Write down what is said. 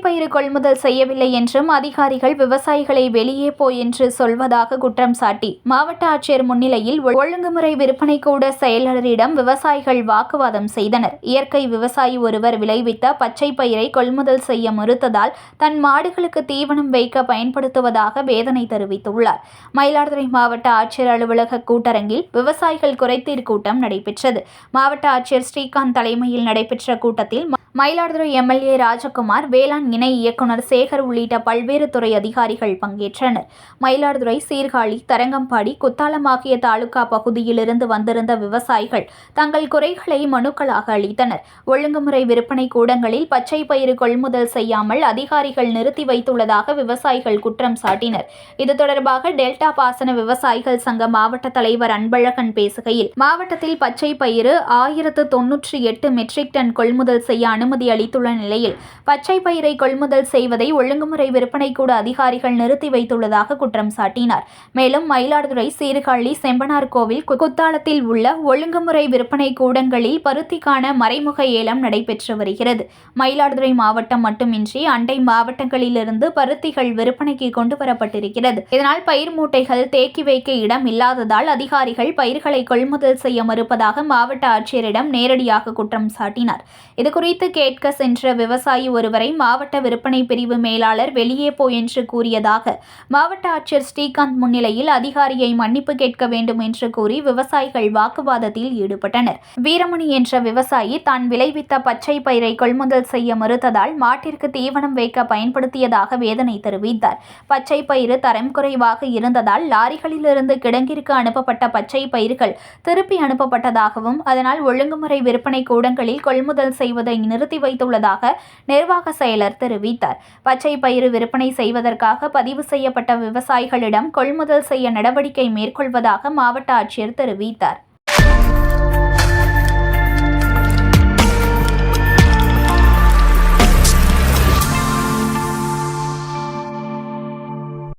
பயிறு கொள்முதல் செய்யவில்லை என்றும் அதிகாரிகள் விவசாயிகளை வெளியே போய் என்று சொல்வதாக குற்றம் சாட்டி மாவட்ட ஆட்சியர் முன்னிலையில் ஒழுங்குமுறை விற்பனை கூட செயலாளரிடம் விவசாயிகள் வாக்குவாதம் செய்தனர். இயற்கை விவசாயி ஒருவர் விளைவித்த பச்சை பயிரை கொள்முதல் செய்ய மறுத்ததால் தன் மாடுகளுக்கு தீவனம் வைக்க பயன்படுத்துவதாக வேதனை தெரிவித்துள்ளார். மயிலாடுதுறை மாவட்ட ஆட்சியர் அலுவலக கூட்டரங்கில் விவசாயிகள் குறைதீர் கூட்டம் நடைபெற்றது. மாவட்ட ஆட்சியர் ஸ்ரீகாந்த் தலைமையில் நடைபெற்ற கூட்டத்தில் மயிலாடுதுறை எம்எல்ஏ ராஜகுமார், வேளாண் இணை இயக்குநர் சேகர் உள்ளிட்ட பல்வேறு துறை அதிகாரிகள் பங்கேற்றனர். மயிலாடுதுறை, சீர்காழி, தரங்கம்பாடி, குத்தாலம் ஆகிய தாலுகா பகுதியிலிருந்து வந்திருந்த விவசாயிகள் தங்கள் குறைகளை மனுக்களாக அளித்தனர். ஒழுங்குமுறை விற்பனை கூடங்களில் பச்சை பயிறு கொள்முதல் செய்யாமல் அதிகாரிகள் நிறுத்தி வைத்துள்ளதாக விவசாயிகள் குற்றம் சாட்டினர். இது தொடர்பாக டெல்டா பாசன விவசாயிகள் சங்க மாவட்ட தலைவர் அன்பழகன் பேசுகையில், மாவட்டத்தில் பச்சை பயிறு 1098 மெட்ரிக் டன் கொள்முதல் செய்ய அனுமதி அளித்துள்ள நிலையில் பச்சை பயிரை கொள்முதல் செய்வதை ஒழுங்குமுறை விற்பனை கூட அதிகாரிகள் நிறுத்தி வைத்துள்ளதாக குற்றம் சாட்டினார். மேலும் மயிலாடுதுறை, சீர்காழி, செம்பனார் கோவில், குத்தாலத்தில் உள்ள ஒழுங்குமுறை விற்பனை கூடங்களில் பருத்திக்கான மறைமுக ஏலம் நடைபெற்று வருகிறது. மயிலாடுதுறை மாவட்டம் மட்டுமின்றி அண்டை மாவட்டங்களிலிருந்து பருத்திகள் விற்பனைக்கு கொண்டு வரப்பட்டிருக்கிறது. இதனால் பயிர் மூட்டைகள் தேக்கி வைக்க இடம் இல்லாததால் அதிகாரிகள் பயிர்களை கொள்முதல் செய்ய மறுப்பதாக மாவட்ட ஆட்சியரிடம் நேரடியாக குற்றம் சாட்டினார். இதுகுறித்து கேட்க சென்ற விவசாயி ஒருவரை மாவட்ட விற்பனை பிரிவு மேலாளர் வெளியே போ என்று கூறியதாக மாவட்ட ஆட்சியர் ஸ்ரீகாந்த் முன்னிலையில் அதிகாரியை மன்னிப்பு கேட்க வேண்டும் என்று கூறி விவசாயிகள் வாக்குவாதத்தில் ஈடுபட்டனர். வீரமணி என்ற விவசாயி தான் விளைவித்த பச்சை பயிரை கொள்முதல் செய்ய மறுத்ததால் மாட்டிற்கு தீவனம் வைக்க பயன்படுத்தியதாக வேதனை தெரிவித்தார். பச்சை பயிறு தரம் குறைவாக இருந்ததால் லாரிகளிலிருந்து கிடங்கிற்கு அனுப்பப்பட்ட பச்சை பயிர்கள் திருப்பி அனுப்பப்பட்டதாகவும் அதனால் ஒழுங்குமுறை விற்பனை கூடங்களில் கொள்முதல் செய்வதை நிறுத்தி வைத்துள்ளதாக நிர்வாக செயலர் தெரிவித்தார். பச்சை பயிறு விற்பனை செய்வதற்காக பதிவு செய்யப்பட்ட விவசாயிகளிடம் கொள்முதல் செய்ய நடவடிக்கை மேற்கொள்வதாக மாவட்ட ஆட்சியர் தெரிவித்தார்.